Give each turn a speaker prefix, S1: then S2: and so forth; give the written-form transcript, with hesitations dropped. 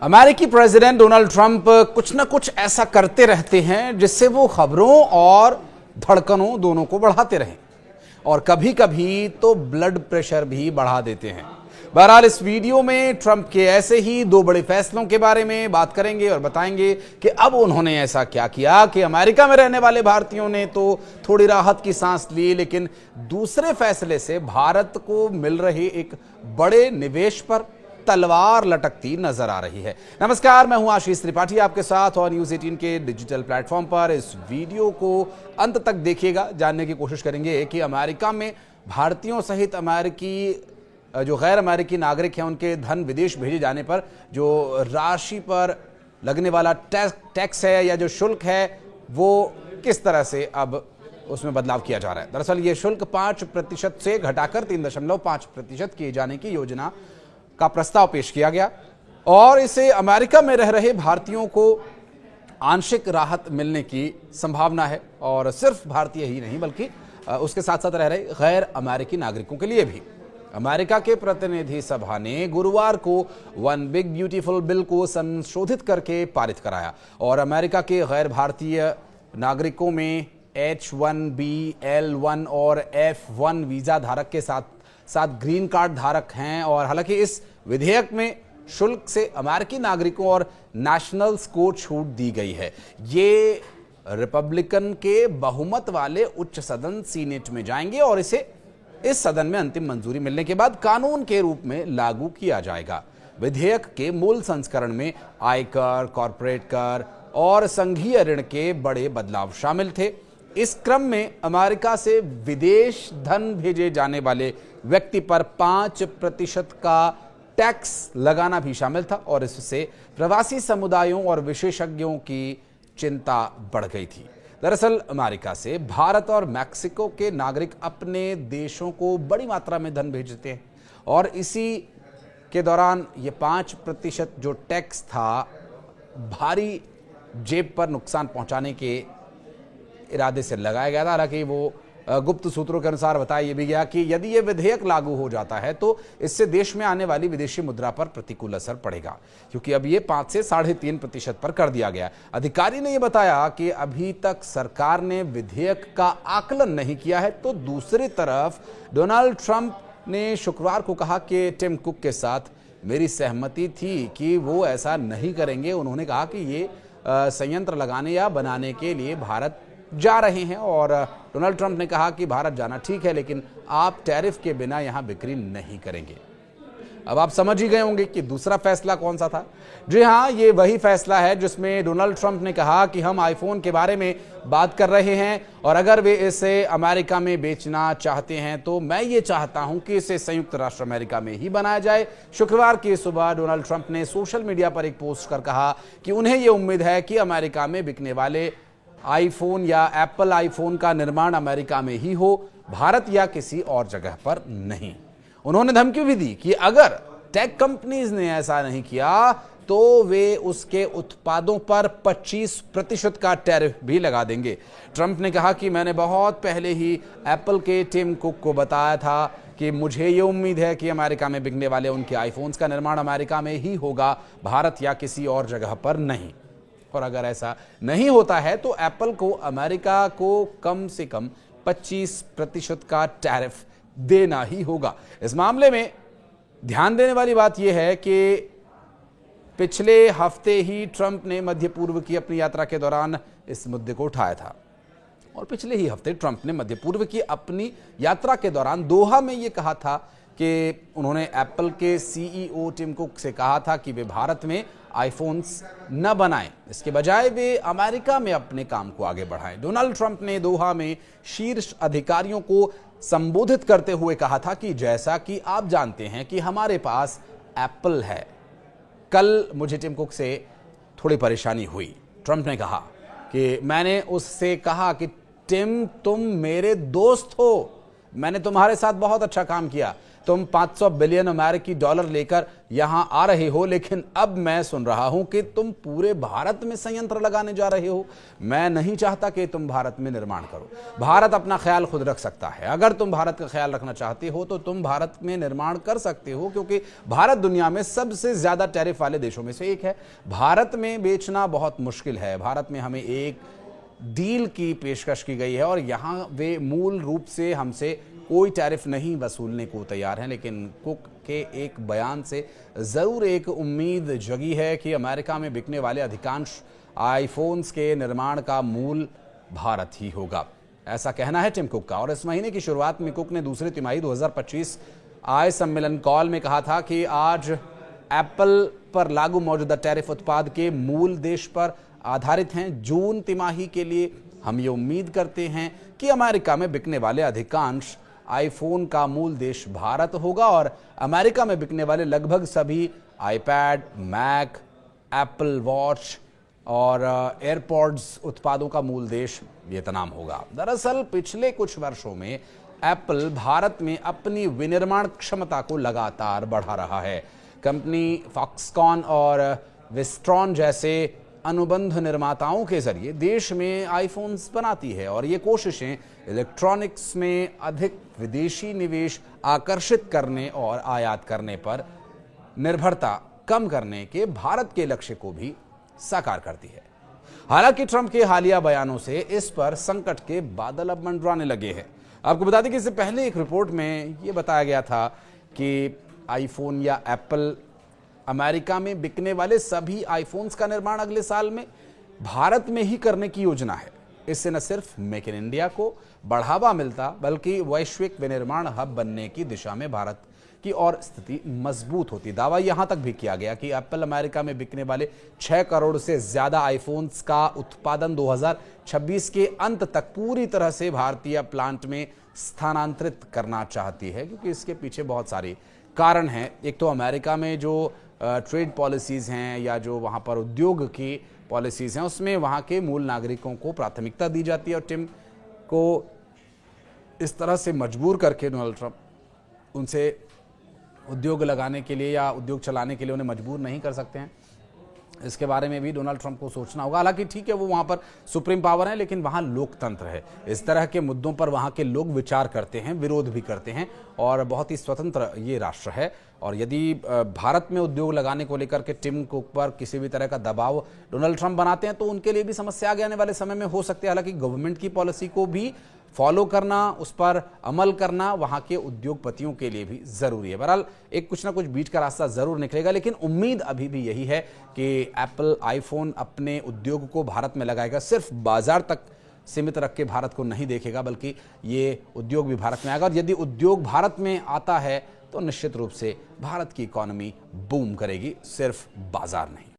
S1: अमेरिकी president Donald Trump कुछ न कुछ ऐसा करते रहते हैं जिससे वो खबरों और धड़कनों दोनों को बढ़ाते रहें और कभी कभी तो ब्लड प्रेशर भी बढ़ा देते हैं। बहरहाल इस वीडियो में ट्रंप के ऐसे ही दो बड़े फैसलों के बारे में बात करेंगे और बताएंगे कि अब उन्होंने ऐसा क्या किया कि अमेरिका में रहने वाले भारतीयों ने तो थोड़ी राहत की सांस ली, लेकिन दूसरे फैसले से भारत को मिल रहे एक बड़े निवेश पर तलवार लटकती नजर आ रही है। नमस्कार, मैं हूं आशीष त्रिपाठी आपके साथ और न्यूज़ 18 के डिजिटल प्लेटफॉर्म पर। इस वीडियो को अंत तक देखिएगा, जानने की कोशिश करेंगे कि अमेरिका में भारतीयों सहित अमेरिकी जो गैर अमेरिकी नागरिक हैं उनके धन विदेश भेजे जाने पर जो राशि पर लगने वाला टैक्स है या जो शुल्क है वो किस तरह से अब उसमें बदलाव किया जा रहा है। दरअसल ये शुल्क 5% से घटाकर 3.5% किए जाने की योजना का प्रस्ताव पेश किया गया और इसे अमेरिका में रह रहे भारतीयों को आंशिक राहत मिलने की संभावना है और सिर्फ भारतीय ही नहीं बल्कि उसके साथ साथ रह रहे गैर अमेरिकी नागरिकों के लिए भी। अमेरिका के प्रतिनिधि सभा ने गुरुवार को वन बिग ब्यूटीफुल बिल को संशोधित करके पारित कराया और अमेरिका के गैर भारतीय नागरिकों में H-1B, L-1 और F-1 वीजा धारक के साथ ग्रीन कार्ड धारक हैं। और हालांकि इस विधेयक में शुल्क से अमेरिकी नागरिकों और नेशनल्स को छूट दी गई है। ये रिपब्लिकन के बहुमत वाले उच्च सदन सीनेट में जाएंगे और इसे इस सदन में अंतिम मंजूरी मिलने के बाद कानून के रूप में लागू किया जाएगा। विधेयक के मूल संस्करण में आयकर, कॉर्पोरेट कर और संघीय ऋण के बड़े बदलाव शामिल थे। इस क्रम में अमेरिका से विदेश धन भेजे जाने वाले व्यक्ति पर 5% का टैक्स लगाना भी शामिल था और इससे प्रवासी समुदायों और विशेषज्ञों की चिंता बढ़ गई थी। दरअसल अमेरिका से भारत और मैक्सिको के नागरिक अपने देशों को बड़ी मात्रा में धन भेजते हैं और इसी के दौरान ये 5% जो टैक्स था भारी जेब पर नुकसान पहुंचाने के इरादे से लगाया गया था। हालांकि वो गुप्त सूत्रों के अनुसार बताया यह भी गया कि यदि यह विधेयक लागू हो जाता है तो इससे देश में आने वाली विदेशी मुद्रा पर प्रतिकूल असर पड़ेगा, क्योंकि अब यह 5 से 3.5% पर कर दिया गया। अधिकारी ने यह बताया कि अभी तक सरकार ने विधेयक का आकलन नहीं किया है। तो दूसरी तरफ डोनाल्ड ट्रंप ने शुक्रवार को कहा कि टिम कुक के साथ मेरी सहमति थी कि वो ऐसा नहीं करेंगे। उन्होंने कहा कि ये संयंत्र लगाने या बनाने के लिए भारत जा रहे हैं और डोनाल्ड ट्रंप ने कहा कि भारत जाना ठीक है, लेकिन आप टैरिफ के बिना यहां बिक्री नहीं करेंगे। अब आप समझ ही गए होंगे कि दूसरा फैसला कौन सा था। जी हां, ये वही फैसला है जिसमें डोनाल्ड ट्रंप ने कहा कि हम आईफोन के बारे में बात कर रहे हैं और अगर वे इसे अमेरिका में बेचना चाहते हैं तो मैं ये चाहता हूं कि इसे संयुक्त राष्ट्र अमेरिका में ही बनाया जाए। शुक्रवार की सुबह डोनाल्ड ट्रंप ने सोशल मीडिया पर एक पोस्ट कर कहा कि उन्हें यह उम्मीद है कि अमेरिका में बिकने वाले आईफोन या एप्पल आईफोन का निर्माण अमेरिका में ही हो, भारत या किसी और जगह पर नहीं। उन्होंने धमकी भी दी कि अगर टेक कंपनीज ने ऐसा नहीं किया तो वे उसके उत्पादों पर 25% का टैरिफ भी लगा देंगे। ट्रंप ने कहा कि मैंने बहुत पहले ही एप्पल के टिम कुक को बताया था कि मुझे ये उम्मीद है कि अमेरिका में बिकने वाले उनके आईफोन्स का निर्माण अमेरिका में ही होगा, भारत या किसी और जगह पर नहीं। और अगर ऐसा नहीं होता है तो एप्पल को अमेरिका को कम से कम 25% का टैरिफ देना ही होगा। इस मामले में ध्यान देने वाली बात यह है कि पिछले हफ्ते ही ट्रंप ने मध्य पूर्व की अपनी यात्रा के दौरान इस मुद्दे को उठाया था और पिछले ही हफ्ते ट्रंप ने मध्य पूर्व की अपनी यात्रा के दौरान दोहा में यह कहा था कि उन्होंने एप्पल के सीईओ टिम कुक से कहा था कि वे भारत में आईफोन्स न बनाएं, इसके बजाय वे अमेरिका में अपने काम को आगे बढ़ाएं। डोनाल्ड ट्रंप ने दोहा में शीर्ष अधिकारियों को संबोधित करते हुए कहा था कि जैसा कि आप जानते हैं कि हमारे पास एप्पल है। कल मुझे टिम कुक से थोड़ी परेशानी हुई। ट्रंप ने कहा कि मैंने उससे कहा कि टिम तुम मेरे दोस्त हो, मैंने तुम्हारे साथ बहुत अच्छा काम किया, तुम 500 बिलियन अमेरिकी डॉलर लेकर यहां आ रहे हो, लेकिन अब मैं सुन रहा हूं कि तुम पूरे भारत में संयंत्र लगाने जा रहे हो। मैं नहीं चाहता कि तुम भारत में निर्माण करो। भारत अपना ख्याल खुद रख सकता है। अगर तुम भारत का ख्याल रखना चाहते हो तो तुम भारत में निर्माण कर सकते हो, क्योंकि भारत दुनिया में सबसे ज्यादा टैरिफ वाले देशों में से एक है। भारत में बेचना बहुत मुश्किल है। भारत में हमें एक डील की पेशकश की गई है और यहां वे मूल रूप से हमसे कोई टैरिफ नहीं वसूलने को तैयार हैं, लेकिन कुक के एक बयान से जरूर एक उम्मीद जगी है कि अमेरिका में बिकने वाले अधिकांश आईफोन्स के निर्माण का मूल भारत ही होगा। ऐसा कहना है टिम कुक का। और इस महीने की शुरुआत में कुक ने दूसरी तिमाही 2025 आय सम्मेलन कॉल में कहा था कि आज एप्पल पर लागू मौजूदा टैरिफ उत्पाद के मूल देश पर आधारित हैं। जून तिमाही के लिए हम ये उम्मीद करते हैं कि अमेरिका में बिकने वाले अधिकांश आईफोन का मूल देश भारत होगा और अमेरिका में बिकने वाले लगभग सभी आईपैड, मैक, एप्पल वॉच और एयरपॉड्स उत्पादों का मूल देश वियतनाम होगा। दरअसल पिछले कुछ वर्षों में एप्पल भारत में अपनी विनिर्माण क्षमता को लगातार बढ़ा रहा है। कंपनी फॉक्सकॉन और विस्ट्रॉन जैसे अनुबंध निर्माताओं के जरिए देश में आईफोन्स बनाती है और ये कोशिशें इलेक्ट्रॉनिक्स में अधिक विदेशी निवेश आकर्षित करने और आयात करने पर निर्भरता कम करने के भारत के लक्ष्य को भी साकार करती है। हालांकि ट्रंप के हालिया बयानों से इस पर संकट के बादल अब मंडराने लगे हैं। आपको बता दें कि इससे पहले एक रिपोर्ट में यह बताया गया था कि आईफोन या एप्पल अमेरिका में बिकने वाले सभी आईफोन्स का निर्माण अगले साल में भारत में ही करने की योजना है। इससे न सिर्फ मेक इन इंडिया को बढ़ावा मिलता, बल्कि वैश्विक विनिर्माण हब बनने की दिशा में भारत की और स्थिति मजबूत होती। दावा यहां तक भी किया गया कि एप्पल अमेरिका में बिकने वाले 6 करोड़ से ज्यादा आईफोन्स का उत्पादन 2026 के अंत तक पूरी तरह से भारतीय प्लांट में स्थानांतरित करना चाहती है, क्योंकि इसके पीछे बहुत सारे कारण हैं। एक तो अमेरिका में जो ट्रेड पॉलिसीज़ हैं या जो वहाँ पर उद्योग की पॉलिसीज़ हैं, उसमें वहाँ के मूल नागरिकों को प्राथमिकता दी जाती है और टिम को इस तरह से मजबूर करके डोनाल्ड ट्रंप उनसे उद्योग लगाने के लिए या उद्योग चलाने के लिए उन्हें मजबूर नहीं कर सकते हैं। इसके बारे में भी डोनाल्ड ट्रंप को सोचना होगा। हालांकि ठीक है, वो वहाँ पर सुप्रीम पावर है, लेकिन वहाँ लोकतंत्र है। इस तरह के मुद्दों पर वहाँ के लोग विचार करते हैं, विरोध भी करते हैं और बहुत ही स्वतंत्र ये राष्ट्र है। और यदि भारत में उद्योग लगाने को लेकर के टिम कुक पर किसी भी तरह का दबाव डोनाल्ड ट्रंप बनाते हैं तो उनके लिए भी समस्या आगे आने वाले समय में हो सकती है। हालांकि गवर्नमेंट की पॉलिसी को भी फॉलो करना, उस पर अमल करना वहां के उद्योगपतियों के लिए भी जरूरी है। बहरहाल एक कुछ ना कुछ बीच का रास्ता जरूर निकलेगा, लेकिन उम्मीद अभी भी यही है कि एप्पल आईफोन अपने उद्योग को भारत में लगाएगा। सिर्फ बाजार तक सीमित रख के भारत को नहीं देखेगा, बल्कि ये उद्योग भी भारत में आएगा। और यदि उद्योग भारत में आता है तो निश्चित रूप से भारत की इकोनॉमी बूम करेगी, सिर्फ बाजार नहीं।